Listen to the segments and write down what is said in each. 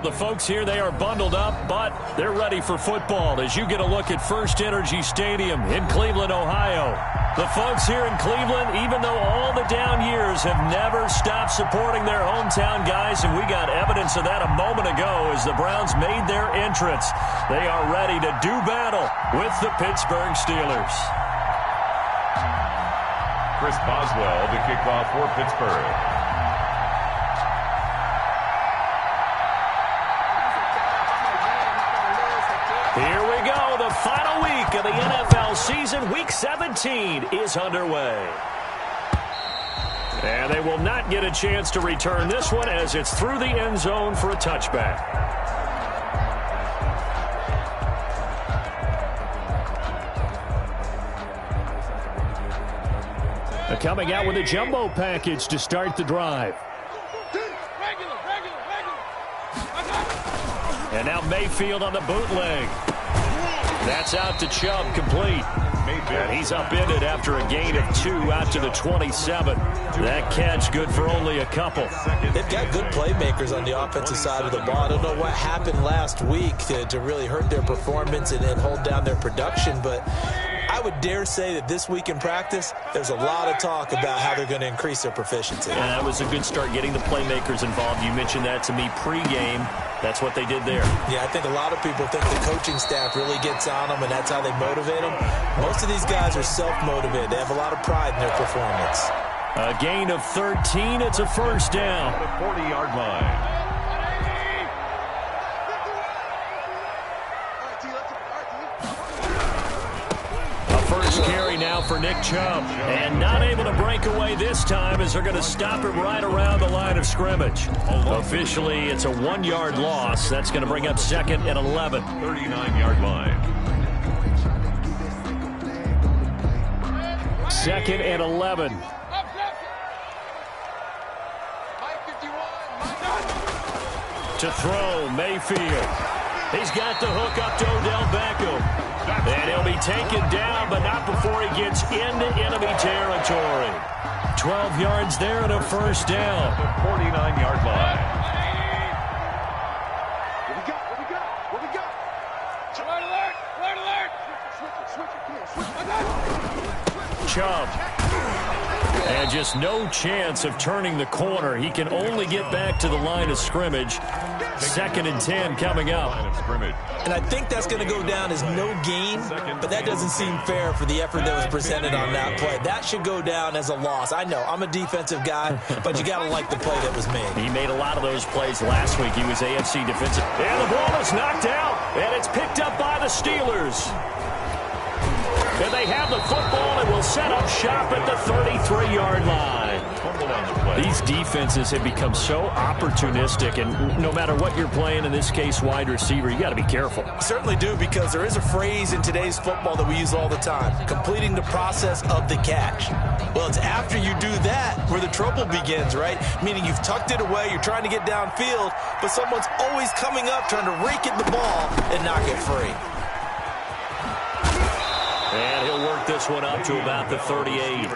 The folks here, they are bundled up, but they're ready for football as you get a look at First Energy Stadium in Cleveland, Ohio. The folks here in Cleveland, even though all the down years, have never stopped supporting their hometown guys, and we got evidence of that a moment ago as the Browns made their entrance. They are ready to do battle with the Pittsburgh Steelers. Chris Boswell to kick off for Pittsburgh. Here we go. The final week of the NFL season. Week 17 is underway. And they will not get a chance to return this one as it's through the end zone for a touchback. Coming out with a jumbo package to start the drive. And now Mayfield on the bootleg. That's out to Chubb, complete. And he's upended after a gain of 2 out to the 27. That catch good for only a couple. They've got good playmakers on the offensive side of the ball. I don't know what happened last week to really hurt their performance and hold down their production, but I would dare say that this week in practice, there's a lot of talk about how they're going to increase their proficiency. And that was a good start getting the playmakers involved. You mentioned that to me pregame. That's what they did there. Yeah, I think a lot of people think the coaching staff really gets on them, and that's how they motivate them. Most of these guys are self-motivated. They have a lot of pride in their performance. A gain of 13. It's a first down. The 40-yard line. First carry now for Nick Chubb. And not able to break away this time as they're going to stop him right around the line of scrimmage. Officially, it's a 1-yard loss. That's going to bring up 2nd and 11. 39-yard line. 2nd and 11. To throw, Mayfield. He's got the hook up to Odell Beckham. And he'll be taken down, but not before he gets into enemy territory. 12 yards there and a first down. The 49-yard line. What we got? What we got? What we got? Alert, alert! Alert, alert! Switch it, Chubb. And just no chance of turning the corner. He can only get back to the line of scrimmage. 2nd and 10 coming up. And I think that's going to go down as no gain, but that doesn't seem fair for the effort that was presented on that play. That should go down as a loss. I know, I'm a defensive guy, but you got to like the play that was made. He made a lot of those plays last week. He was AFC defensive. And the ball is knocked out, and it's picked up by the Steelers. And they have the football and will set up shop at the 33-yard line. These defenses have become so opportunistic, and no matter what you're playing, in this case wide receiver, you got to be careful. Certainly do, because there is a phrase in today's football that we use all the time: completing the process of the catch. Well, it's after you do that where the trouble begins, right? Meaning you've tucked it away, you're trying to get downfield, but someone's always coming up trying to rake at the ball and knock it free. And he'll work this one up to about the 38.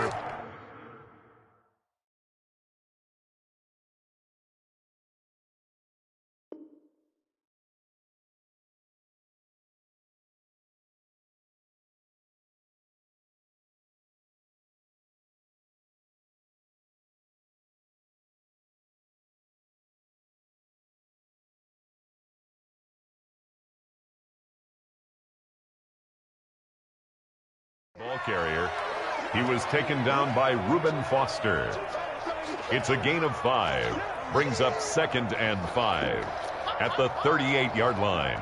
Ball carrier. He was taken down by Reuben Foster. It's a gain of 5. Brings up 2nd and 5 at the 38-yard line.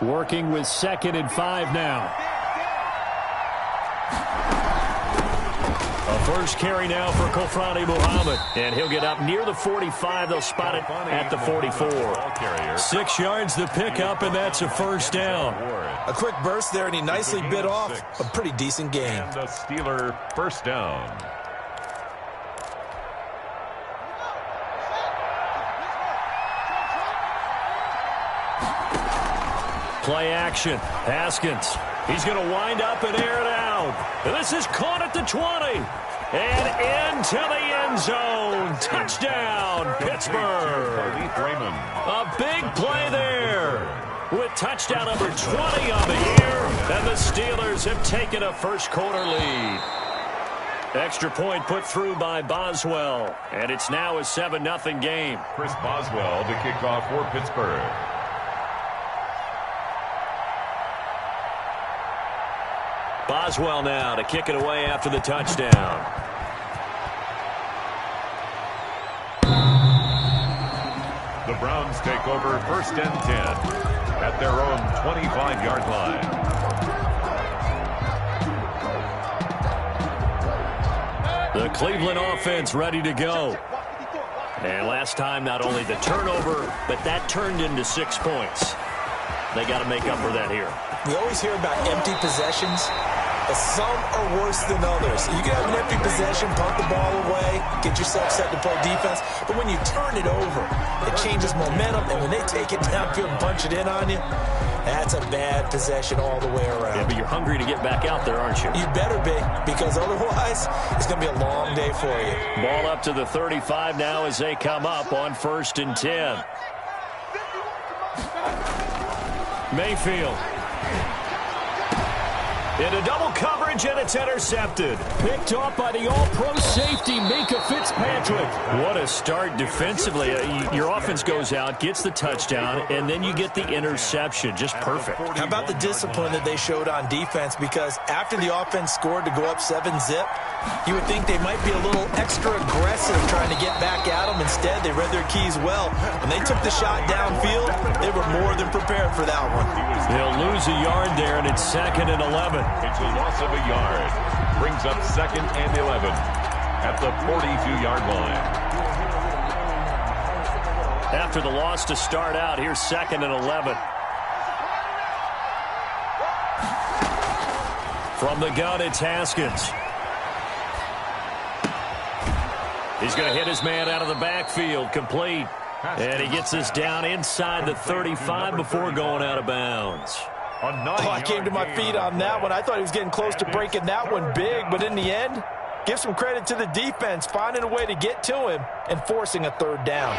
Working with 2nd and 5 now. A first carry now for Kofrani Muhammad. And he'll get up near the 45. They'll spot it at the 44. 6 yards the pickup, and that's a first down. A quick burst there, and he nicely bit off a pretty decent gain. And the Steeler first down. Play action. Haskins He's going to wind up and air it out. And this is caught at the 20. And into the end zone. Touchdown, Pittsburgh. A big play there. With touchdown number 20 on the year. And the Steelers have taken a first-quarter lead. Extra point put through by Boswell. And it's now a 7-0 game. Chris Boswell to kick off for Pittsburgh. Boswell now to kick it away after the touchdown. The Browns take over 1st and 10 at their own 25-yard line. The Cleveland offense ready to go. And last time, not only the turnover, but that turned into 6 points. They got to make up for that here. We always hear about empty possessions, but some are worse than others. You can have an empty possession, punt the ball away, get yourself set to play defense, but when you turn it over, it changes momentum, and when they take it downfield and punch it in on you, that's a bad possession all the way around. Yeah, but you're hungry to get back out there, aren't you? You better be, because otherwise, it's going to be a long day for you. Ball up to the 35 now as they come up on 1st and 10. Mayfield. Into double coverage, and it's intercepted. Picked off by the all-pro safety, Minka Fitzpatrick. What a start defensively. Your offense goes out, gets the touchdown, and then you get the interception. Just perfect. How about the discipline that they showed on defense? Because after the offense scored to go up 7-zip, you would think they might be a little extra aggressive trying to get back at them. Instead, they read their keys well. When they took the shot downfield, they were more than prepared for that one. They'll lose a yard there, and it's 2nd and 11. It's a loss of a yard. Brings up 2nd and 11 at the 42-yard line. After the loss to start out, here's 2nd and 11. From the gun, it's Haskins. He's going to hit his man out of the backfield, complete. And he gets us down inside the 35 before going out of bounds. I came to my feet on that one. I thought he was getting close to breaking that one big, but in the end, give some credit to the defense, finding a way to get to him and forcing a 3rd down.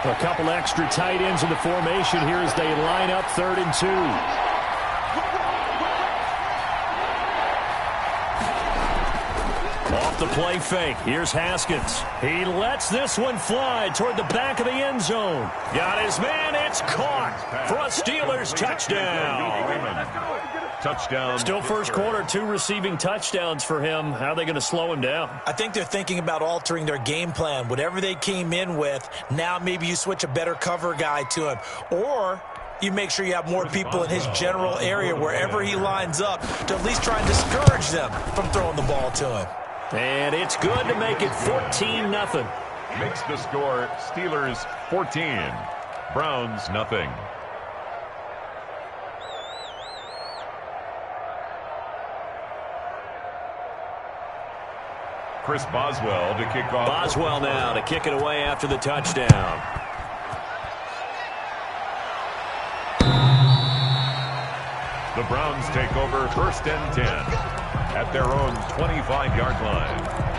A couple extra tight ends in the formation here as they line up 3rd and 2. Off the play fake. Here's Haskins. He lets this one fly toward the back of the end zone. Got his man. It's caught for a Steelers touchdown. Touchdown. Still first quarter, 2 receiving touchdowns for him. How are they going to slow him down? I think they're thinking about altering their game plan. Whatever they came in with, now maybe you switch a better cover guy to him. Or you make sure you have more people in his general area wherever he lines up to at least try and discourage them from throwing the ball to him. And it's good to make it 14-0. Makes the score Steelers 14, Browns nothing. Chris Boswell to kick off. Boswell now to kick it away after the touchdown. The Browns take over 1st and 10 at their own 25-yard line.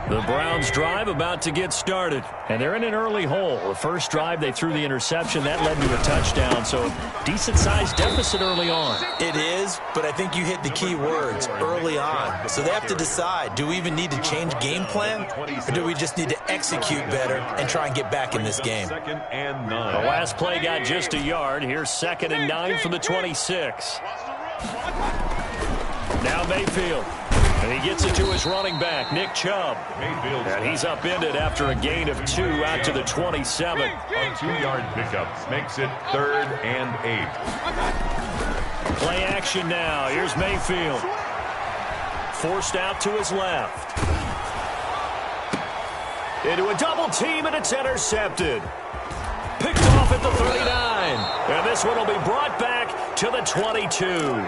The Browns drive about to get started, and they're in an early hole. The first drive, they threw the interception. That led to a touchdown, so decent-sized deficit early on. It is, but I think you hit the key words, early on. So they have to decide, do we even need to change game plan, or do we just need to execute better and try and get back in this game? 2nd and 9. The last play got just a yard. Here's 2nd and 9 from the 26. Now Mayfield. And he gets it to his running back, Nick Chubb. And he's upended after a gain of 2 out to the 27. A 2-yard pickup makes it 3rd and 8. Play action now. Here's Mayfield. Forced out to his left. Into a double team, and it's intercepted. Picked off at the 39. And this one will be brought back to the 22.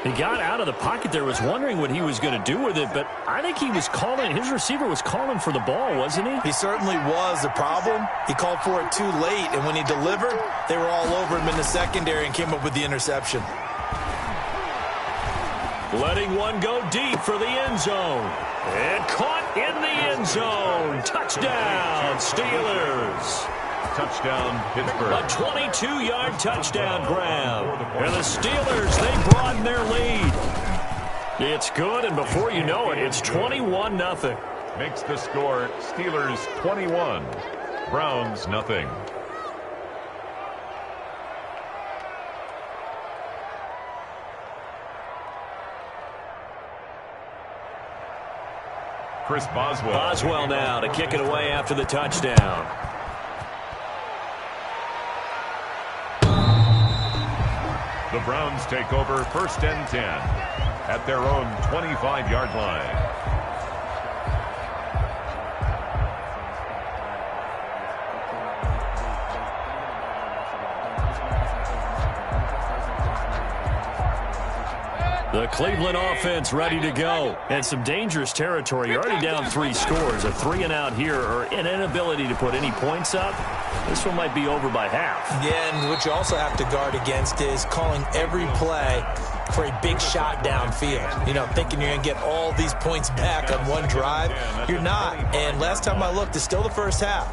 He got out of the pocket there, was wondering what he was going to do with it, but I think he was calling, his receiver was calling for the ball, wasn't he? He certainly was. The problem, he called for it too late, and when he delivered, they were all over him in the secondary and came up with the interception. Letting one go deep for the end zone. And caught in the end zone. Touchdown, Steelers. Touchdown, Pittsburgh. A 22-yard touchdown grab. And the Steelers, they broaden their lead. It's good, and before you know it, it's 21-0. Makes the score Steelers 21, Browns nothing. Chris Boswell. Boswell now to kick it away after the touchdown. The Browns take over 1st and 10 at their own 25-yard line. The Cleveland offense ready to go. And some dangerous territory. You're already down 3 scores. A 3-and-out here, or an inability to put any points up. This one might be over by half. Yeah, and what you also have to guard against is calling every play for a big shot downfield. You know, thinking you're going to get all these points back on one drive. You're not. And last time I looked, it's still the first half.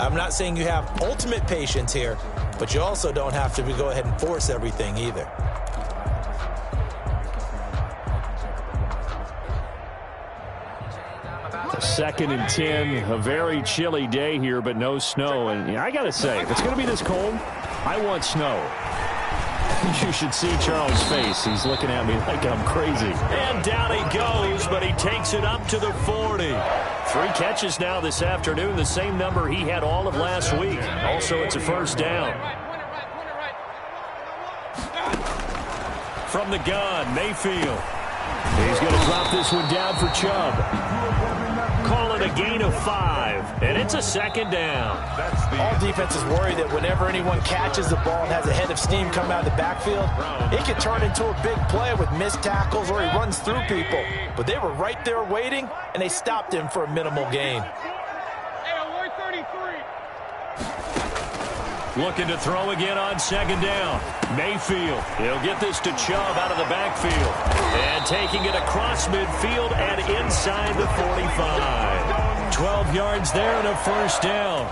I'm not saying you have ultimate patience here, but you also don't have to go ahead and force everything either. Second and 10, a very chilly day here, but no snow. And I got to say, if it's going to be this cold, I want snow. You should see Charles' face. He's looking at me like I'm crazy. And down he goes, but he takes it up to the 40. 3 catches now this afternoon, the same number he had all of last week. Also, it's a first down. From the gun, Mayfield. He's going to drop this one down for Chubb. Call it a gain of 5, and it's a second down. All defenses worry that whenever anyone catches the ball and has a head of steam come out of the backfield, it can turn into a big play with missed tackles or he runs through people. But they were right there waiting, and they stopped him for a minimal gain. Looking to throw again on second down. Mayfield. He'll get this to Chubb out of the backfield. And taking it across midfield and inside the 45. 12 yards there and a first down.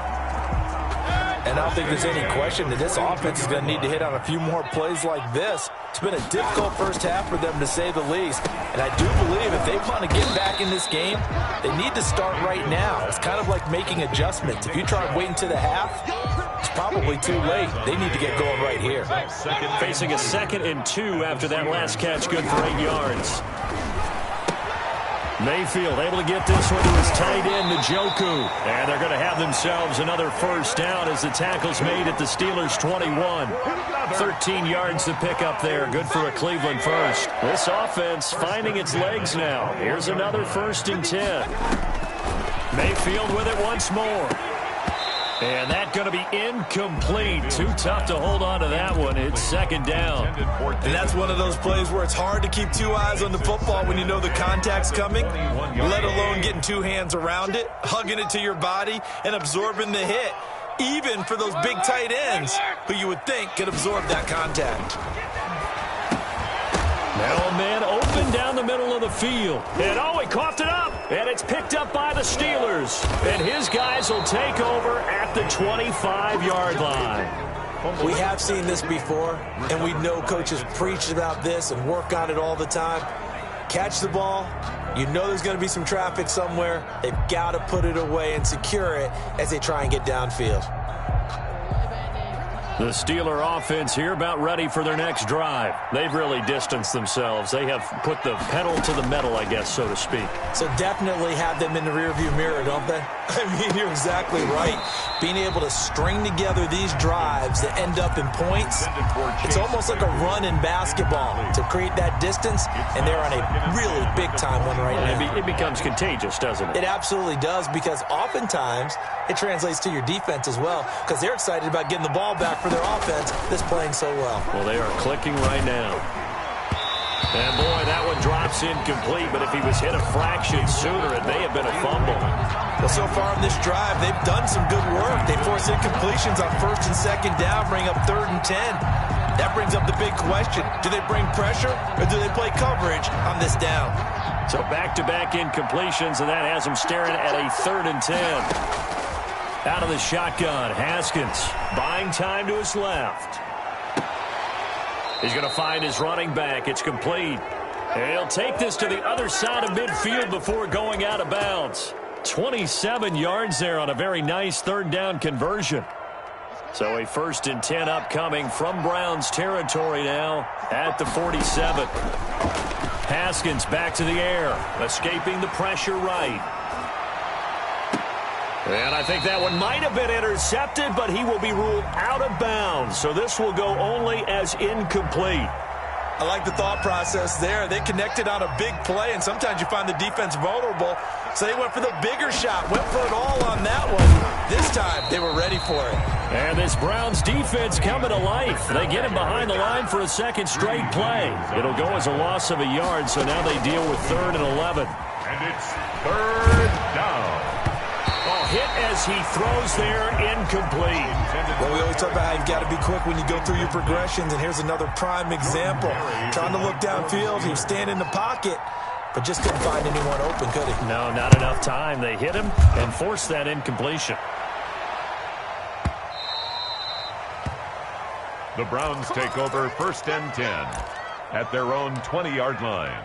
And I don't think there's any question that this offense is going to need to hit on a few more plays like this. It's been a difficult first half for them, to say the least. And I do believe if they want to get back in this game, they need to start right now. It's kind of like making adjustments. If you try waiting to the half, it's probably too late. They need to get going right here. Facing a 2nd and 2 after that last catch, good for 8 yards. Mayfield able to get this one to his tight end, Njoku. And they're going to have themselves another first down as the tackle's made at the Steelers' 21. 13 yards to pick up there. Good for a Cleveland first. This offense finding its legs now. Here's another 1st and 10. Mayfield with it once more. And that's going to be incomplete. Too tough to hold on to that one. It's second down. And that's one of those plays where it's hard to keep 2 eyes on the football when you know the contact's coming, let alone getting 2 hands around it, hugging it to your body, and absorbing the hit, even for those big tight ends who you would think could absorb that contact. Now a man open down the middle of the field. And oh, he coughed it up. And it's picked up by the Steelers. And his guys will take over at the 25-yard line. We have seen this before, and we know coaches preach about this and work on it all the time. Catch the ball. You know there's going to be some traffic somewhere. They've got to put it away and secure it as they try and get downfield. The Steeler offense here about ready for their next drive. They've really distanced themselves. They have put the pedal to the metal, I guess, so to speak. So definitely have them in the rearview mirror, don't they? I mean, you're exactly right. Being able to string together these drives that end up in points, it's almost like a run in basketball to create that distance, and they're on a really big-time one right now. It becomes contagious, doesn't it? It absolutely does, because oftentimes it translates to your defense as well, because they're excited about getting the ball back for their offense that's playing so well. Well, they are clicking right now. And boy, that one drops incomplete, but if he was hit a fraction sooner, it may have been a fumble. Well, so far on this drive, they've done some good work. They force incompletions on 1st and 2nd down, bring up 3rd and 10. That brings up the big question. Do they bring pressure or do they play coverage on this down? So back-to-back incompletions, and that has them staring at a 3rd and 10. Out of the shotgun, Haskins buying time to his left. He's going to find his running back. It's complete. And he'll take this to the other side of midfield before going out of bounds. 27 yards there on a very nice 3rd down conversion. So a 1st and 10 upcoming from Browns territory now at the 47. Haskins back to the air, escaping the pressure right. And I think that one might have been intercepted, but he will be ruled out of bounds. So this will go only as incomplete. I like the thought process there. They connected on a big play, and sometimes you find the defense vulnerable. So they went for the bigger shot, went for it all on that one. This time, they were ready for it. And this Browns defense coming to life. They get him behind the line for a 2nd straight play. It'll go as a loss of a yard, so now they deal with 3rd and 11. And it's 3rd down. Hit as he throws there, incomplete. Well, we always talk about how you've got to be quick when you go through your progressions, and here's another prime example. Trying to look downfield, he was standing in the pocket, but just couldn't find anyone open, could he? No, not enough time. They hit him and forced that incompletion. The Browns take over 1st and 10 at their own 20-yard line.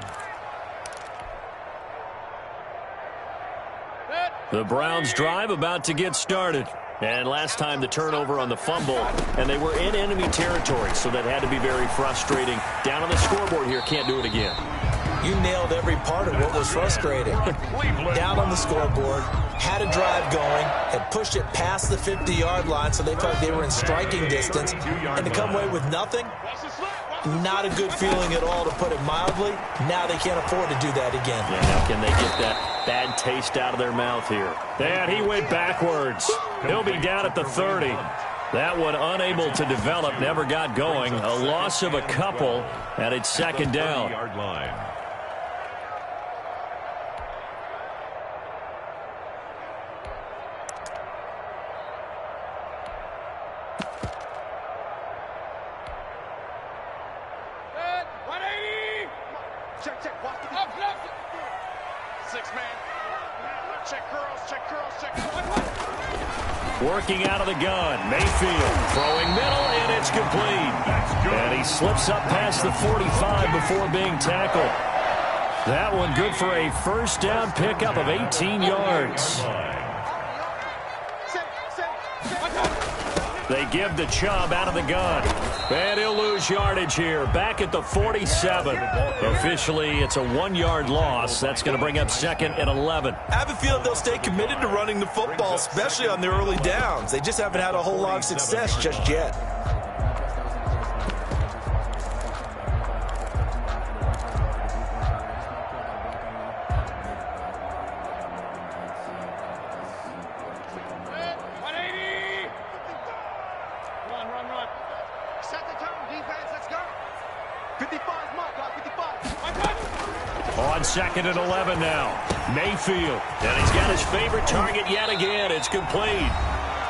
The Browns drive about to get started. And last time the turnover on the fumble, and they were in enemy territory, so that had to be very frustrating. Down on the scoreboard here, can't do it again. You nailed every part of what was frustrating. Down on the scoreboard, had a drive going, had pushed it past the 50-yard line, so they felt they were in striking distance, and to come away with nothing, not a good feeling at all, to put it mildly. Now they can't afford to do that again. Yeah, now can they get that bad taste out of their mouth here? And he went backwards. He'll be down at the 30. That one unable to develop, never got going. A loss of a couple, and it's 2nd down. Yard line. Check. Walk it up. 6-man. Check curls. Working out of the gun. Mayfield throwing middle, and it's complete. And he slips up past the 45 before being tackled. That one good for a 1st down pickup of 18 yards. They give the Chubb out of the gun. And he'll lose yardage here. Back at the 47. Officially, it's a 1-yard loss. That's going to bring up 2nd and 11. I have a feeling they'll stay committed to running the football, especially on their early downs. They just haven't had a whole lot of success just yet. On 2nd and 11 now. Mayfield. And he's got his favorite target yet again. It's complete.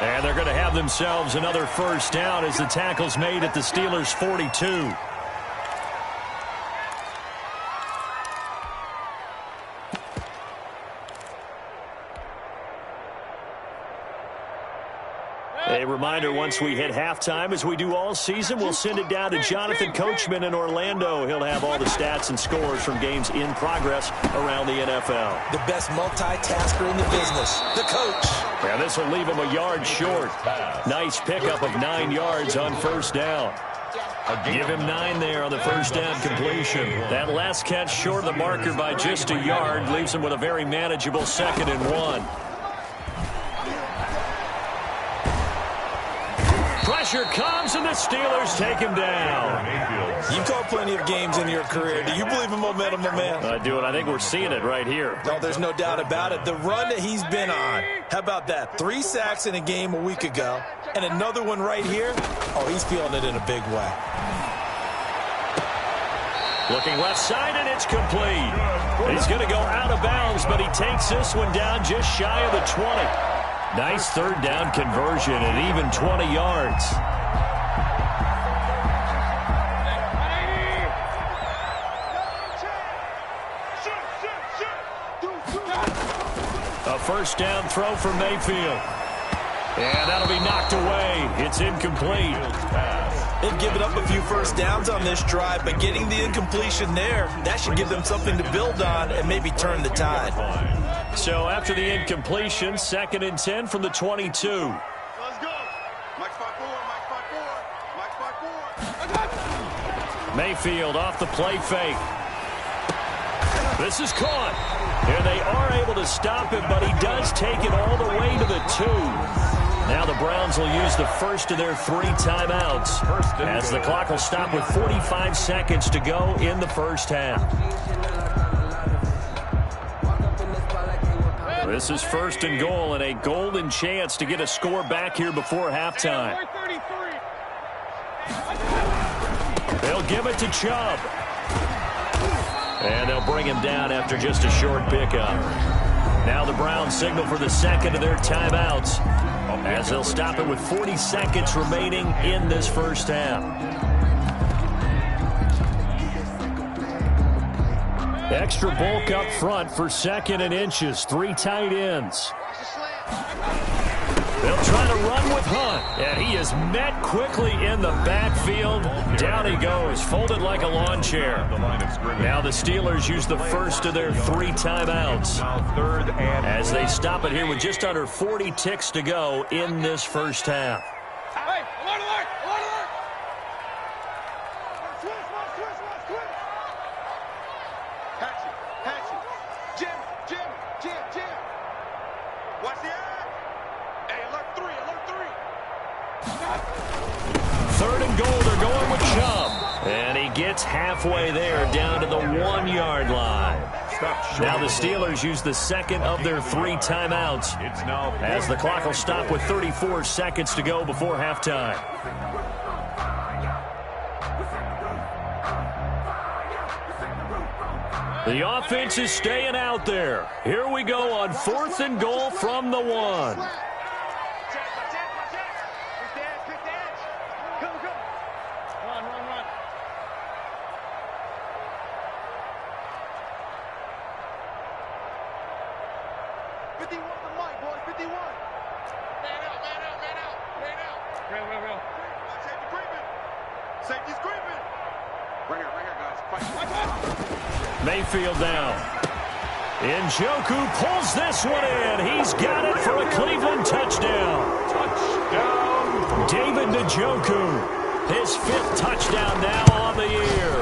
And they're going to have themselves another 1st down as the tackle's made at the Steelers' 42. A reminder, once we hit halftime, as we do all season, we'll send it down to Jonathan Coachman in Orlando. He'll have all the stats and scores from games in progress around the NFL. The best multitasker in the business, the coach. Yeah, this will leave him a yard short. Nice pickup of 9 yards on 1st down. Give him 9 there on the 1st down completion. That last catch short of the marker by just a yard leaves him with a very manageable 2nd and 1. Pressure comes, and the Steelers take him down. You've called plenty of games in your career. Do you believe in momentum, my man? I do, and I think we're seeing it right here. No, there's no doubt about it. The run that he's been on, how about that? 3 sacks in a game a week ago, and another one right here. Oh, he's feeling it in a big way. Looking left side, and it's complete. He's going to go out of bounds, but he takes this one down just shy of the 20. Nice third down conversion at even 20 yards. A first down throw for Mayfield. And that'll be knocked away. It's incomplete. They've given up a few first downs on this drive, but getting the incompletion there, that should give them something to build on and maybe turn the tide. So after the incompletion, 2nd and 10 from the 22. Let's go. Mike 5-4, Mike 5-4, Mike 5-4. Mayfield off the play fake. This is caught. And they are able to stop him, but he does take it all the way to the 2. Now the Browns will use the first of their 3 timeouts as the clock will stop with 45 seconds to go in the first half. This is 1st and goal and a golden chance to get a score back here before halftime. They'll give it to Chubb. And they'll bring him down after just a short pickup. Now the Browns signal for the 2nd of their timeouts as they'll stop it with 40 seconds remaining in this first half. Extra bulk up front for 2nd and inches. 3 tight ends. They'll try to run with Hunt, and he is met quickly in the backfield. Down he goes, folded like a lawn chair. Now the Steelers use the first of their 3 timeouts as they stop it here with just under 40 ticks to go in this first half. Hey, alert, alert, alert, alert. Switch. Patch it. Jim. Watch the eye. Hey, alert 3. 3rd and goal, they're going with Chubb. And he gets halfway there, down to the 1-yard line. Now the Steelers use the 2nd of their 3 timeouts as the clock will stop with 34 seconds to go before halftime. The offense is staying out there. Here we go on 4th and goal from the 1. Mayfield down. Njoku pulls this one in. He's got it for a Cleveland touchdown. David Njoku, his 5th touchdown now on the year.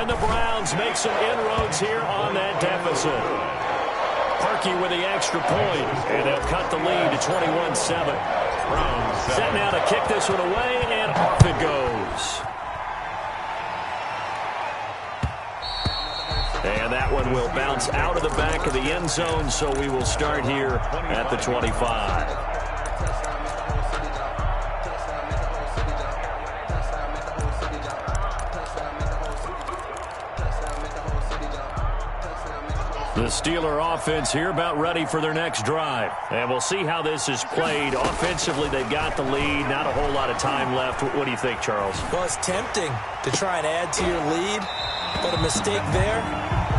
And the Browns make some inroads here on that deficit. Parkey with the extra point, and they'll cut the lead to 21-7. Set now to kick this one away, and off it goes. And that one will bounce out of the back of the end zone, so we will start here at the 25. The Steeler offense here about ready for their next drive. And we'll see how this is played. Offensively, they've got the lead. Not a whole lot of time left. What do you think, Charles? Well, it's tempting to try and add to your lead, but a mistake there,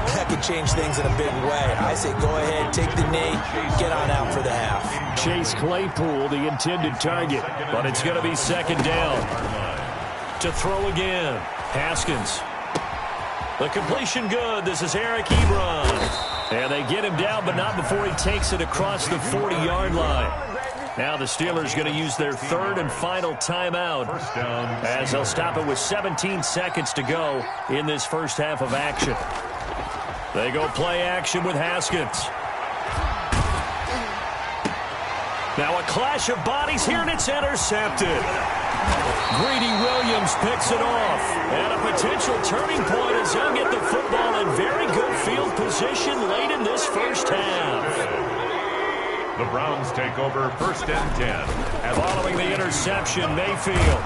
that could change things in a big way. I say go ahead, take the knee, get on out for the half. Chase Claypool, the intended target, but it's going to be 2nd down. To throw again, Haskins. The completion good. This is Eric Ebron. And they get him down, but not before he takes it across the 40-yard line. Now the Steelers going to use their 3rd and final timeout as they'll stop it with 17 seconds to go in this first half of action. They go play action with Haskins. Now a clash of bodies here, and it's intercepted. Greedy Williams picks it off. And a potential turning point as he'll get the football in very good field position late in this first half. The Browns take over 1st and 10. And following the interception, Mayfield.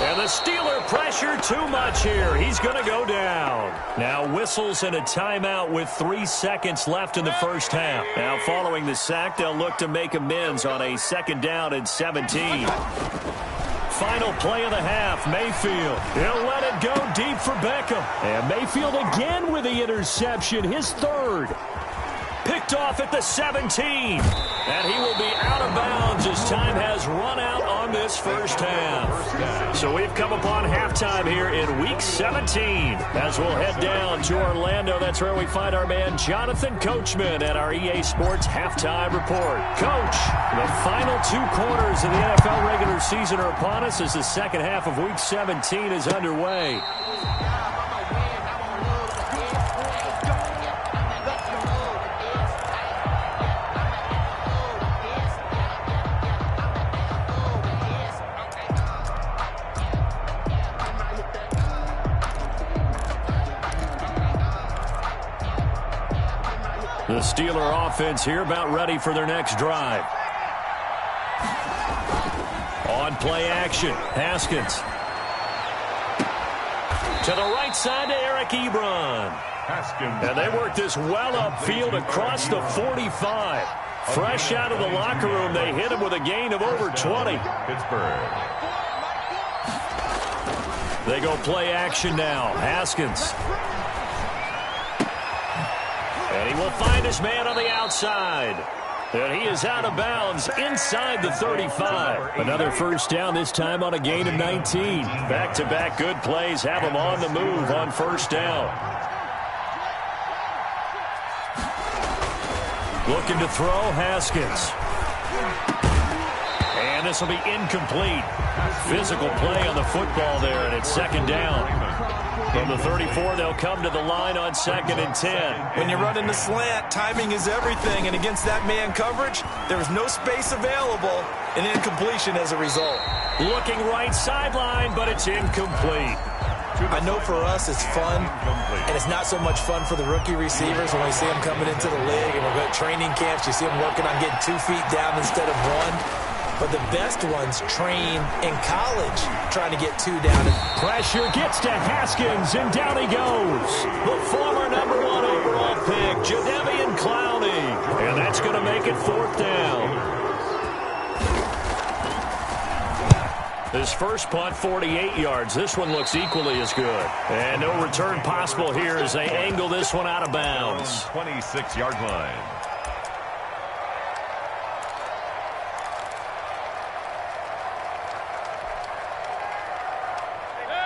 And the Steeler pressure too much here. He's going to go down. Now whistles and a timeout with 3 seconds left in the first half. Now following the sack, they'll look to make amends on a 2nd down and 17. Final play of the half, Mayfield. He'll let it go deep for Beckham. And Mayfield again with the interception, his 3rd. Picked off at the 17. And he will be out of bounds as time has run out on this first half. So we've come upon halftime here in Week 17. As we'll head down to Orlando, that's where we find our man Jonathan Coachman at our EA Sports Halftime Report. Coach, the final 2 quarters of the NFL regular season are upon us as the second half of Week 17 is underway. The Steeler offense here about ready for their next drive. On play action, Haskins. To the right side to Eric Ebron. And they work this well upfield across the 45. Fresh out of the locker room, they hit him with a gain of over 20. Pittsburgh. They go play action now. Haskins. And he will find his man on the outside. And he is out of bounds inside the 35. Another first down, this time on a gain of 19. Back-to-back good plays have him on the move on first down. Looking to throw, Haskins. And this will be incomplete. Physical play on the football there, and it's 2nd down. From the 34, they'll come to the line on 2nd and 10. When you're running the slant, timing is everything, and against that man coverage, there was no space available, and incompletion as a result. Looking right sideline, but it's incomplete. I know for us it's fun, and it's not so much fun for the rookie receivers when we see them coming into the league, and we're going to training camps, you see them working on getting 2 feet down instead of 1. But the best ones train in college trying to get 2 down. Pressure gets to Haskins, and down he goes. The former #1 overall pick, Jadeveon Clowney. And that's going to make it 4th down. His first punt, 48 yards. This one looks equally as good. And no return possible here as they angle this one out of bounds. 26-yard line.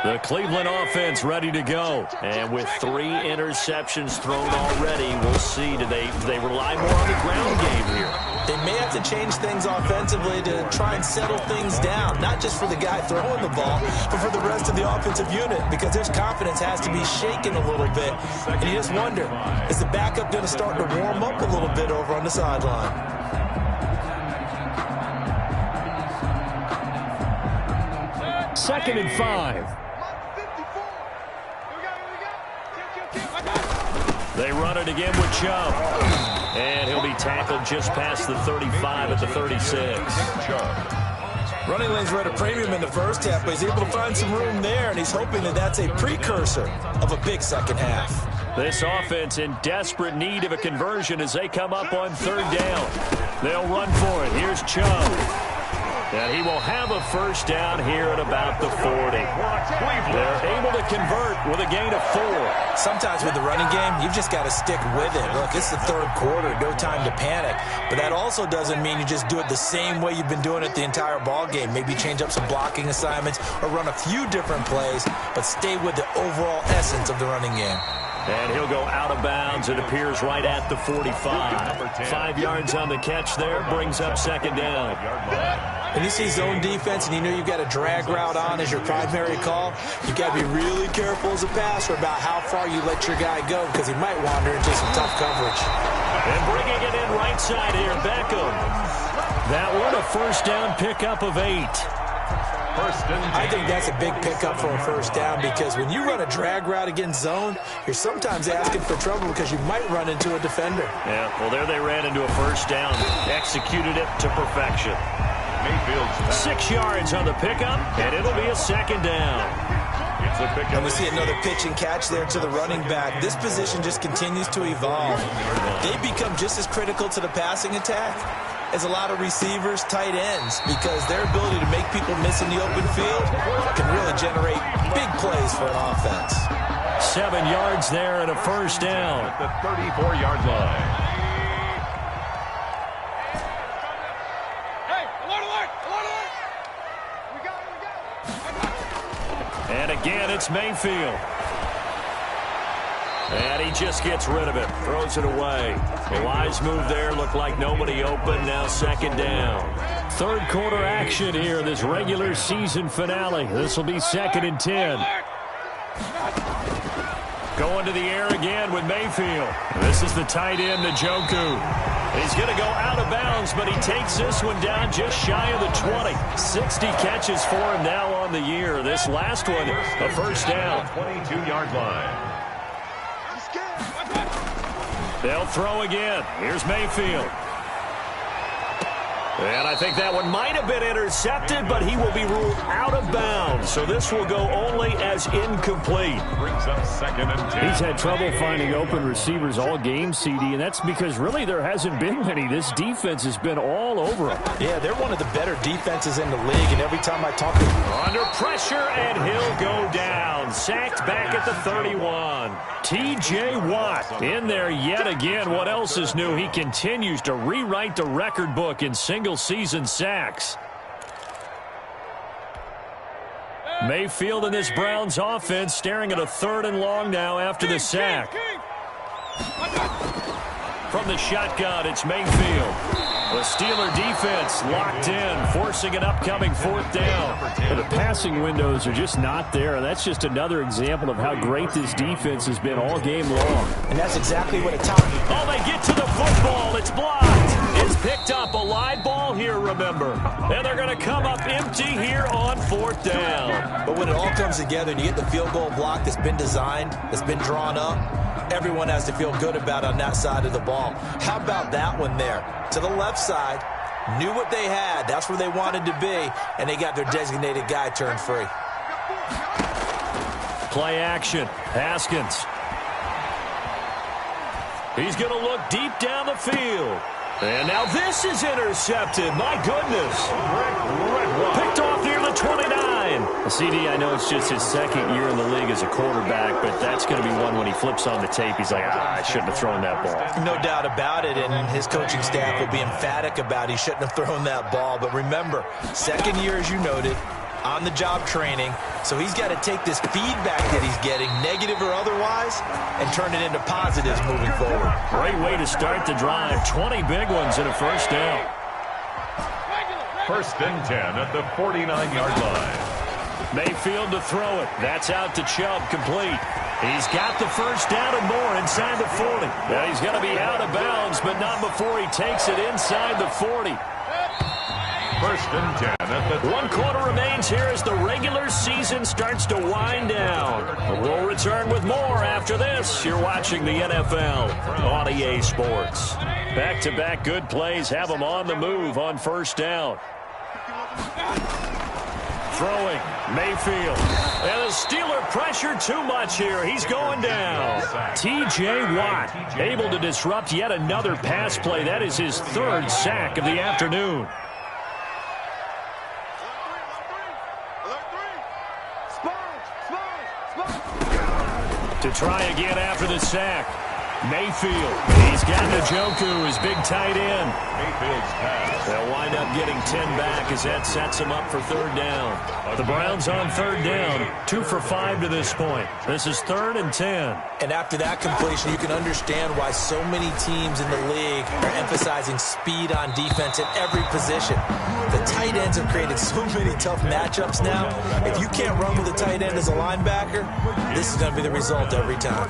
The Cleveland offense ready to go. And with 3 interceptions thrown already, we'll see. Do they rely more on the ground game here? They may have to change things offensively to try and settle things down, not just for the guy throwing the ball, but for the rest of the offensive unit, because their confidence has to be shaken a little bit. And you just wonder, is the backup going to start to warm up a little bit over on the sideline? Second and 5. They run it again with Chubb. And he'll be tackled just past the 35 at the 36. Running lanes were at a premium in the first half, but he's able to find some room there, and he's hoping that that's a precursor of a big second half. This offense in desperate need of a conversion as they come up on 3rd down. They'll run for it. Here's Chubb. And he will have a first down here at about the 40. They're able to convert with a gain of 4. Sometimes with the running game, you've just got to stick with it. Look, it's the 3rd quarter, no time to panic. But that also doesn't mean you just do it the same way you've been doing it the entire ball game. Maybe change up some blocking assignments or run a few different plays, but stay with the overall essence of the running game. And he'll go out of bounds. It appears right at the 45. 5 yards on the catch there, brings up 2nd down. When you see zone defense and you know you've got a drag route on as your primary call, you've got to be really careful as a passer about how far you let your guy go, because he might wander into some tough coverage. And bringing it in right side here, Beckham. That one, a first down pickup of 8. I think that's a big pickup for a first down, because when you run a drag route against zone, you're sometimes asking for trouble because you might run into a defender. Yeah, well, there they ran into a first down, executed it to perfection. Mayfield's 6 yards on the pickup, and it'll be a second down. It's a pickup. And we see another pitch and catch there to the running back. This position just continues to evolve. They become just as critical to the passing attack as a lot of receivers, tight ends, because their ability to make people miss in the open field can really generate big plays for an offense. 7 yards there and a first down. At the 34-yard line. Hey, alert, alert, alert, alert. We got it. And again, it's Mayfield. And he just gets rid of it, throws it away. The wise move there, looked like nobody open, now second down. Third quarter action here in this regular season finale. This will be 2nd and 10. Going to the air again with Mayfield. This is the tight end, Njoku. He's going to go out of bounds, but he takes this one down just shy of the 20. 60 catches for him now on the year. This last one, a first down. 22-yard line. They'll throw again. Here's Mayfield. And I think that one might have been intercepted, but he will be ruled out of bounds. So this will go only as incomplete. Brings up 2nd and 10. He's had trouble finding open receivers all game, CD, and that's because really there hasn't been many. This defense has been all over him. Yeah, they're one of the better defenses in the league, and every time I talk to them, Under pressure, and he'll go down. Sacked back at the 31. T.J. Watt in there yet again. What else is new? He continues to rewrite the record book in single-season sacks. Mayfield in this Browns offense staring at a 3rd and long now after the sack. From the shotgun, it's Mayfield. The Steeler defense locked in, forcing an upcoming 4th down. And the passing windows are just not there, and that's just another example of how great this defense has been all game long. and that's exactly what a top. Oh, they get to the football. It's blocked. It's picked up. A live ball here, remember. And they're going to come up empty here on 4th down. But when it all comes together and you get the field goal block that's been designed, that's been drawn up, everyone has to feel good about on that side of the ball. How about that one there? To the left side, knew what they had. That's where they wanted to be, and they got their designated guy turned free. Play action. Haskins. He's going to look deep down the field. And now this is intercepted. My goodness. Picked off near the 29. CD, I know it's just his 2nd year in the league as a quarterback, but that's going to be one when he flips on the tape. He's like, I shouldn't have thrown that ball. No doubt about it, and his coaching staff will be emphatic about he shouldn't have thrown that ball. But remember, 2nd year, as you noted, on-the-job training. So he's got to take this feedback that he's getting, negative or otherwise, and turn it into positives moving forward. Great way to start the drive. 20 big ones and a first down. 1st and 10 at the 49-yard line. Mayfield to throw it. That's out to Chubb, complete. He's got the first down and more inside the 40. Now he's going to be out of bounds, but not before he takes it inside the 40. 1st and 10 at the 1 quarter remains here as the regular season starts to wind down. We'll return with more after this. You're watching the NFL on EA Sports. Back-to-back good plays have them on the move on 1st down. Throwing, Mayfield. And the Steeler pressure too much here. He's going down. T.J. Watt able to disrupt yet another pass play. That is his 3rd sack of the afternoon. To try again after the sack. Mayfield. He's got Njoku, his big tight end. Mayfield's pass. They'll wind up getting 10 back as that sets them up for 3rd down. The Browns on 3rd down, 2 for 5 to this point. This is 3rd and 10. And after that completion, you can understand why so many teams in the league are emphasizing speed on defense at every position. The tight ends have created so many tough matchups now. If you can't run with a tight end as a linebacker, this is going to be the result every time.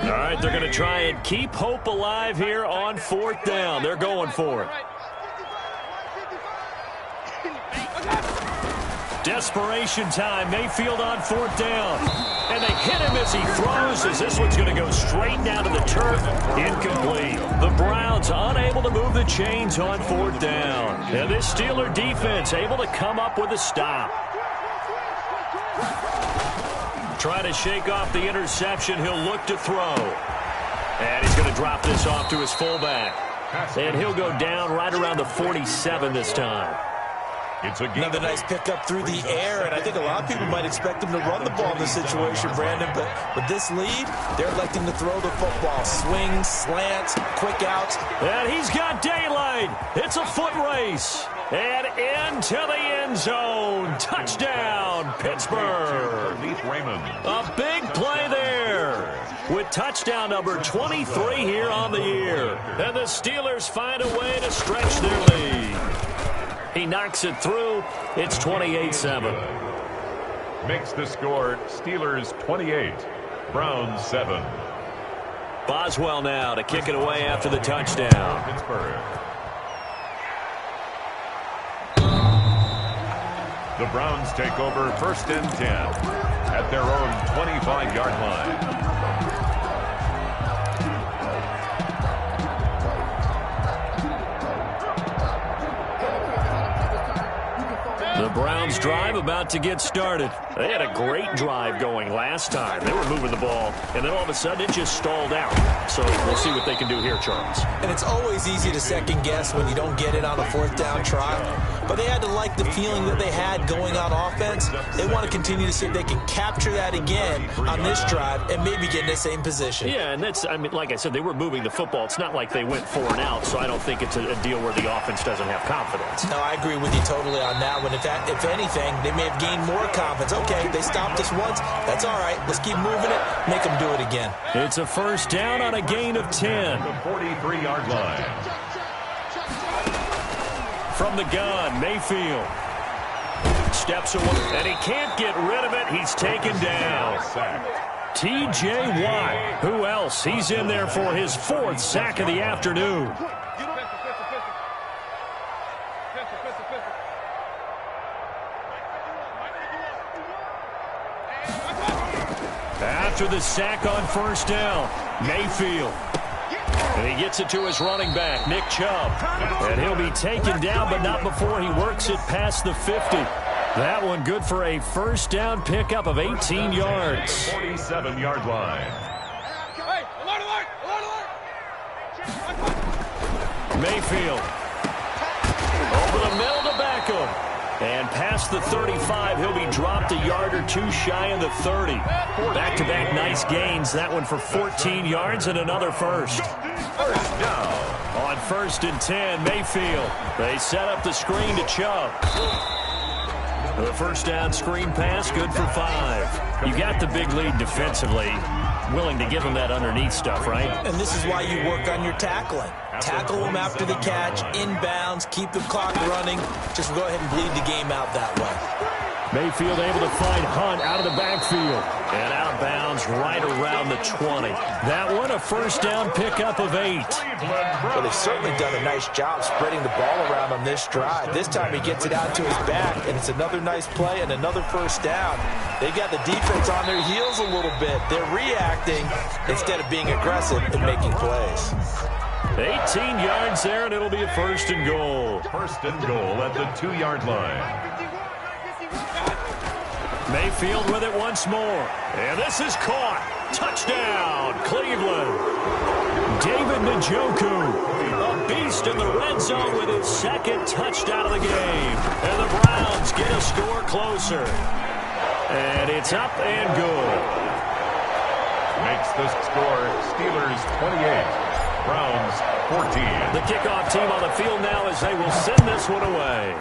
All right, they're going to try and keep hope alive here on 4th down. They're going for it. Desperation time. Mayfield on 4th down. And they hit him as he throws, as this one's going to go straight down to the turf. Incomplete. The Browns unable to move the chains on 4th down. And this Steeler defense able to come up with a stop. Trying to shake off the interception. He'll look to throw. And he's going to drop this off to his fullback. And he'll go down right around the 47 this time. It's another nice pickup through the air, and I think a lot of people might expect him to run the ball in this situation, Brandon, but with this lead, they're electing to throw the football. Swings, slants, quick outs. And he's got daylight. It's a foot race. And into the end zone. Touchdown, Pittsburgh. A big play there with touchdown number 23 here on the year. And the Steelers find a way to stretch their lead. He knocks it through. It's 28-7. Makes the score Steelers 28, Browns 7. Boswell now to kick it away after the touchdown. Pittsburgh. The Browns take over 1st and 10 at their own 25-yard line. The Browns drive about to get started. They had a great drive going last time. They were moving the ball, and then all of a sudden it just stalled out. So we'll see what they can do here, Charles. And it's always easy to second guess when you don't get it on a 4th down try. But they had to like the feeling that they had going on offense. They want to continue to see if they can capture that again on this drive and maybe get in the same position. Yeah, and that's, I mean, like I said, they were moving the football. It's not like they went 4 and out, so I don't think it's a deal where the offense doesn't have confidence. No, I agree with you totally on that one. If anything, they may have gained more confidence. Okay, they stopped us once. That's all right. Let's keep moving it. Make them do it again. It's a 1st down on a gain of 10. The 43-yard line. From the gun, Mayfield steps away, and he can't get rid of it. He's taken down. T.J. Watt, who else? He's in there for his 4th sack of the afternoon. After the sack on 1st down, Mayfield. And he gets it to his running back, Nick Chubb. And he'll be taken down, but not before he works it past the 50. That one good for a 1st down pickup of 18 yards. 47-yard line. Hey, alert, alert, alert, alert. Mayfield. Over the middle to Beckham. And past the 35, he'll be dropped a yard or 2 shy of the 30. Back-to-back nice gains. That one for 14 yards and another first. First down. On 1st and 10, Mayfield. They set up the screen to Chubb. The 1st down screen pass, good for 5. You got the big lead defensively. Willing to give them that underneath stuff, right? And this is why you work on your tackling. Tackle them after the catch, inbounds, keep the clock running. Just go ahead and bleed the game out that way. Mayfield able to find Hunt out of the backfield. And out of bounds right around the 20. That one a 1st down pickup of 8. Well, they've certainly done a nice job spreading the ball around on this drive. This time he gets it out to his back, and it's another nice play and another 1st down. They got the defense on their heels a little bit. They're reacting instead of being aggressive and making plays. 18 yards there, and it'll be a 1st and goal. 1st and goal at the 2-yard line. Mayfield with it once more. And this is caught. Touchdown, Cleveland. David Njoku, a beast in the red zone with his 2nd touchdown of the game. And the Browns get a score closer. And it's up and good. Makes the score Steelers 28, Browns 14. The kickoff team on the field now as they will send this one away.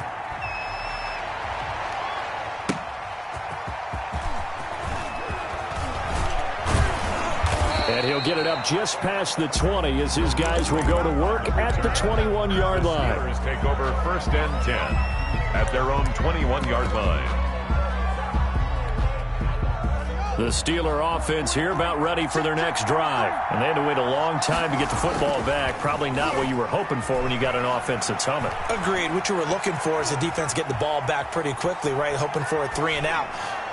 And he'll get it up just past the 20 as his guys will go to work at the 21-yard line. Steelers take over 1st and 10 at their own 21-yard line. The Steeler offense here about ready for their next drive. And they had to wait a long time to get the football back. Probably not what you were hoping for when you got an offense that's humming. Agreed. What you were looking for is the defense getting the ball back pretty quickly, right? Hoping for a 3 and out.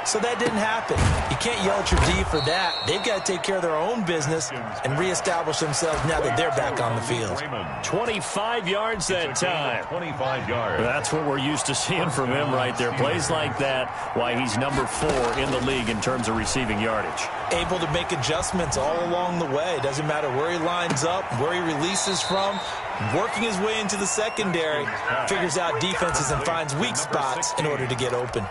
So that didn't happen. You can't yell at your D for that. They've got to take care of their own business and reestablish themselves now that they're back on the field. 25 yards that time. 25 yards. That's what we're used to seeing from him right there. Plays like that, why he's number 4 in the league in terms of receiving yardage. Able to make adjustments all along the way. Doesn't matter where he lines up, where he releases from. Working his way into the secondary, figures out defenses and finds weak spots in order to get open.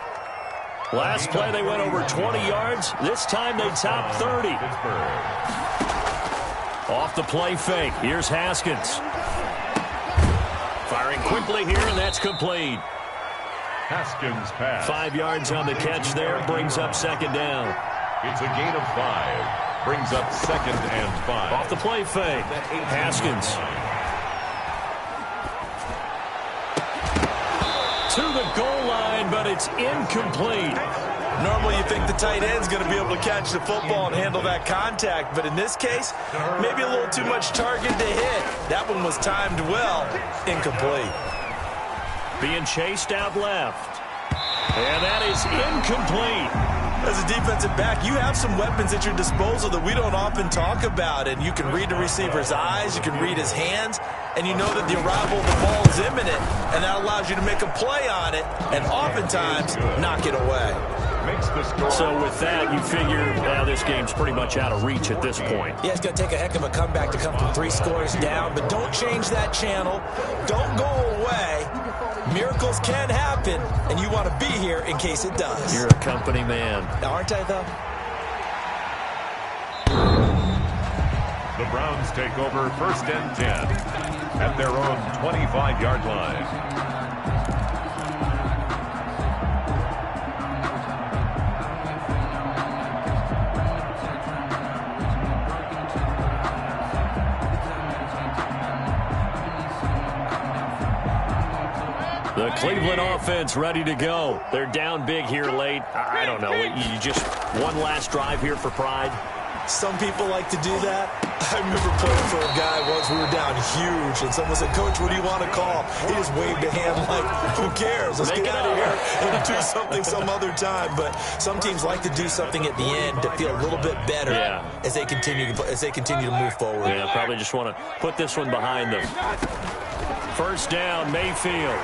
Last play, they went over 20 yards. This time, they top 30. Off the play fake. Here's Haskins. Firing quickly here, and that's complete. Haskins pass. 5 yards on the catch there. Brings up second down. It's a gain of 5. Brings up second and 5. Off the play fake. Haskins. To the goal line, but it's incomplete. Normally you think the tight end's going to be able to catch the football and handle that contact, but in this case, maybe a little too much target to hit. That one was timed well. Incomplete. Being chased out left. And that is incomplete. As a defensive back, you have some weapons at your disposal that we don't often talk about, and you can read the receiver's eyes, you can read his hands, and you know that the arrival of the ball is imminent, and that allows you to make a play on it and oftentimes knock it away. So with that, you figure now this game's pretty much out of reach at this point. Yeah, it's going to take a heck of a comeback to come from 3 scores down, but don't change that channel. Don't go away. Miracles can happen, and you want to be here in case it does. You're a company man. Now, aren't I, though? The Browns take over 1st and 10 at their own 25-yard line. The Cleveland offense ready to go. They're down big here late. I don't know. You just one last drive here for pride? Some people like to do that. I remember playing for a guy once. We were down huge, and someone said, "Coach, what do you want to call?" He just waved a hand like, "Who cares? Let's get out of here and do something some other time." But some teams like to do something at the end to feel a little bit better as they continue to move forward. Yeah, probably just want to put this one behind them. First down, Mayfield.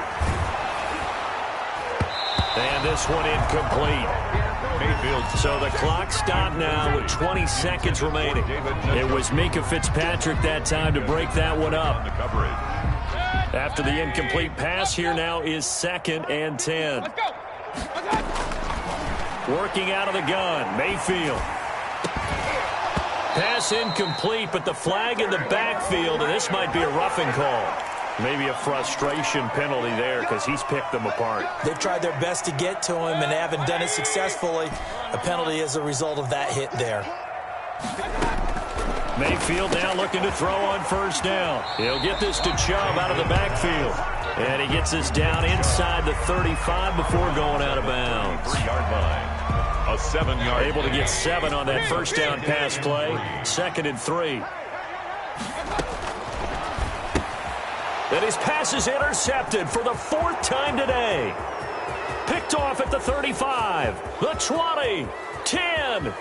And this one incomplete. Mayfield. So the clock stopped now with 20 seconds remaining. It was Mika Fitzpatrick that time to break that one up. After the incomplete pass, here now is 2nd and 10. Working out of the gun, Mayfield. Pass incomplete, but the flag in the backfield, and this might be a roughing call. Maybe a frustration penalty there because he's picked them apart. They've tried their best to get to him and haven't done it successfully. A penalty as a result of that hit there. Mayfield now looking to throw on first down. He'll get this to Chubb out of the backfield. And he gets this down inside the 35 before going out of bounds. 3-yard line. A 7-yard. Able to get 7 on that first down pass play. 2nd and 3. And his pass is intercepted for the 4th time today. Picked off at the 35, the 20, 10.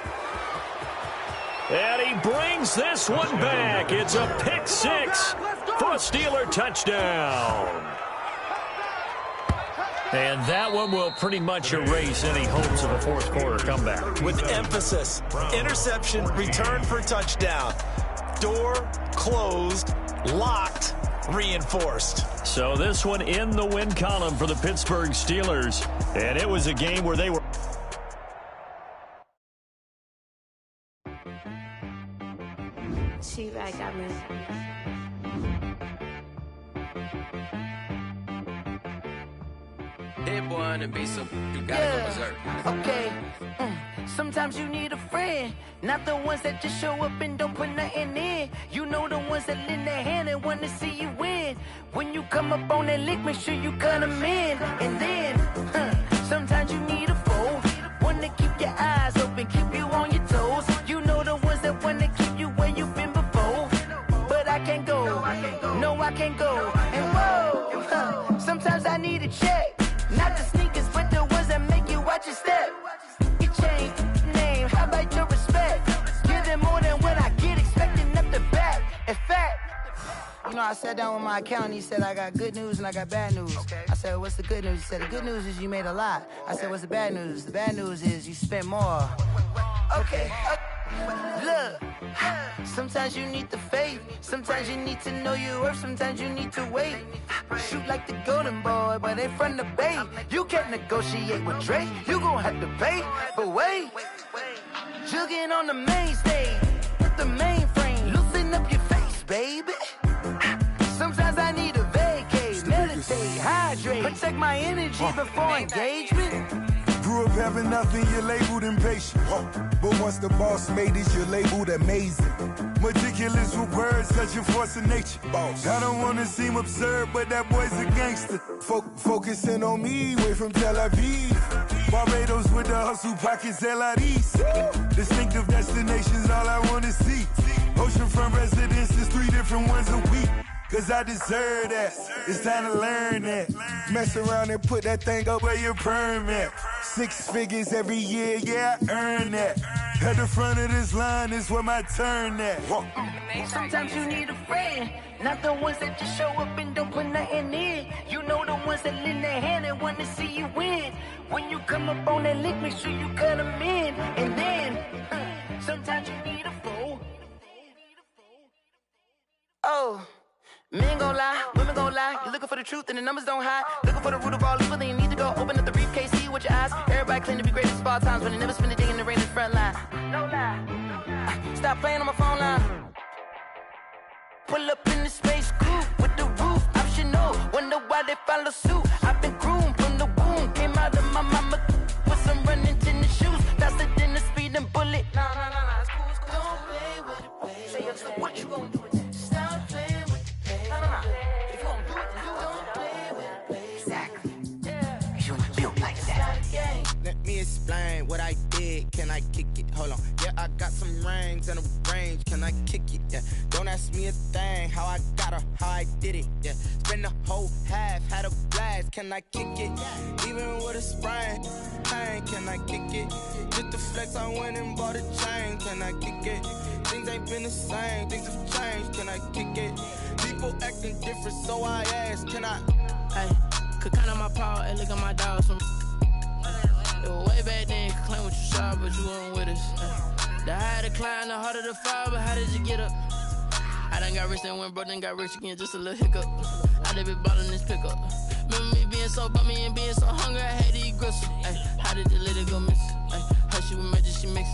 And he brings this one back. It's a pick 6 for a Steeler touchdown. And that one will pretty much erase any hopes of a 4th quarter comeback. With emphasis, interception, return for touchdown. Door closed, locked, reinforced. So this one in the win column for the Pittsburgh Steelers. And it was a game where they were... She-Rag got me. Hit boy on the beat, so you gotta go berserk. Okay. Sometimes you need a friend, not the ones that just show up and don't put nothing in. You know the ones that lend their hand and want to see you win. When you come up on that lick, make sure you cut them in. And then, sometimes you need a foe, one to keep your eyes open, keep you on your toes. You know the ones that want to keep you where you've been before. But I can't go, no I can't go. And whoa, sometimes I need a check. Not the sneakers, but the ones that make you watch your step. You You know, I sat down with my accountant. He said, I got good news and I got bad news. Okay. I said, what's the good news? He said, the good news is you made a lot. I said, what's the bad news? The bad news is you spent more. Okay. Look, sometimes you need the faith. Sometimes you need to know your worth. Sometimes you need to wait. Shoot like the golden boy, but they from the bay. You can't negotiate with Drake. You gon' have to pay. But wait, jugging on the main stage with the mainframe. Loosen up your face, baby. Sometimes I need a vacate, meditate, hydrate, protect my energy before engagement. Grew up having nothing, you're labeled impatient. But once the boss made it, you're labeled amazing. Meticulous with words, such a force of nature. I don't wanna seem absurd, but that boy's a gangster. Focusing on me, way from Tel Aviv. Barbados with the hustle pockets, LIDs. Distinctive destinations, all I wanna see. Oceanfront residences, 3 different ones a week. Cause I deserve that, it's time to learn that. Mess around and put that thing up where your perm at. 6 figures every year, yeah, I earn that. At the front of this line is where my turn at. Sometimes you need a friend, not the ones that just show up and don't put nothing in. You know the ones that lend their hand and want to see you win. When you come up on that link, make sure you cut them in. And then, sometimes you need a fool. Oh. Men gon' lie, women gon' lie. You're looking for the truth and the numbers don't hide. Looking for the root of all evil, then you need to go open up the briefcase, see with your eyes. Everybody claim to be greatest of all times, but they never spend a day in the rain in the front line. No lie. Stop playing on my phone line. Pull up in the space coupe with the roof optional. Wonder why they follow suit. I've been groomed from the womb. Came out of my mama with some running tennis shoes. Faster than the speeding bullet. No, it's cool, it's cool. Don't play with it, baby. Say, what you gonna do with it? Stop playing. If you don't do it, you don't play with it, baby. Exactly. You built like that. Let me explain what I did. Can I kick it? Hold on. Yeah, I got some rings and a range. Can I kick it? Yeah. Don't ask me a thing. How I got her, how I did it. Yeah. Spend the whole half, had a blast. Can I kick it? Even with a sprain. Pain, can I kick it? Just the flex, I went and bought a chain. Can I kick it? Things ain't been the same. Things have changed. Can I kick it? People acting different, so I ask, can I? Hey, could count on my power and look at my dogs from. It was way back then, could claim what you saw, but you weren't with us. The higher the climb, the harder the fall, but how did you get up? I done got rich and went broke, then got rich again, just a little hiccup. I done been bought in this pickup. Remember me being so bummy and being so hungry, I had to eat gristle. Ay, how did the lady go miss? Ay, her she was magic, she mixed.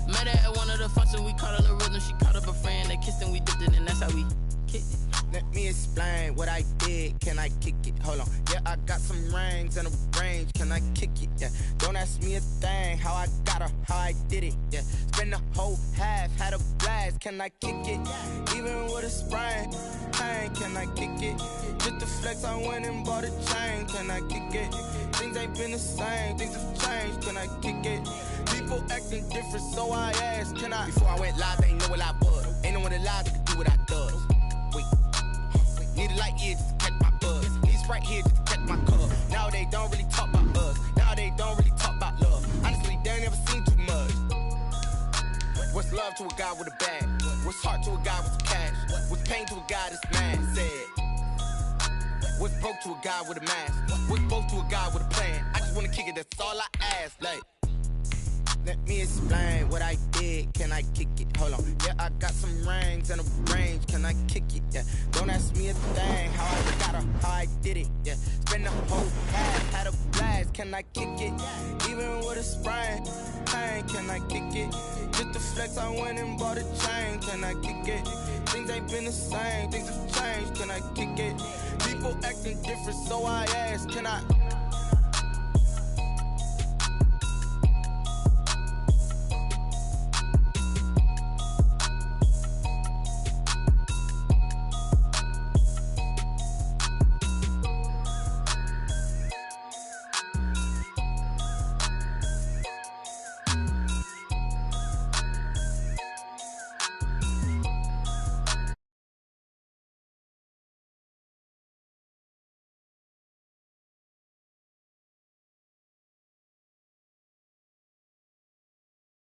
Met her at one of the functions, we caught a little rhythm, she caught up a friend, they kissed and we dipped it, and that's how we kicked it. Let me explain what I did. Can I kick it? Hold on. Yeah, I got some rings and a range. Can I kick it? Yeah. Don't ask me a thing. How I got her, how I did it. Yeah. Spend the whole half, had a blast. Can I kick it? Even with a sprain. Pain, can I kick it? Just the flex, I went and bought a chain. Can I kick it? Things ain't been the same. Things have changed. Can I kick it? People acting different, so I asked, can I? Before I went live, they ain't know what I was. Ain't no one alive that could do what I does. Wait. Need a light here just to catch my buzz. Need Sprite here just to catch my cup. Now they don't really talk about us. Now they don't really talk about love. Honestly, they ain't never seen too much. What's love to a guy with a bag? What's heart to a guy with some cash? What's pain to a guy that's mad? Said. What's broke to a guy with a mask? What's broke to a guy with a plan? I just wanna kick it, that's all I ask. Like, let me explain what I did. Can I kick it? Hold on. Yeah, I got some rings and a range. Can I kick it? Yeah. Don't ask me a thing. How I got her, how I did it. Yeah. Spend the whole half, had a blast. Can I kick it? Even with a sprain. Pain, can I kick it? Just the flex, I went and bought a chain. Can I kick it? Things ain't been the same. Things have changed. Can I kick it? People acting different, so I ask, can I?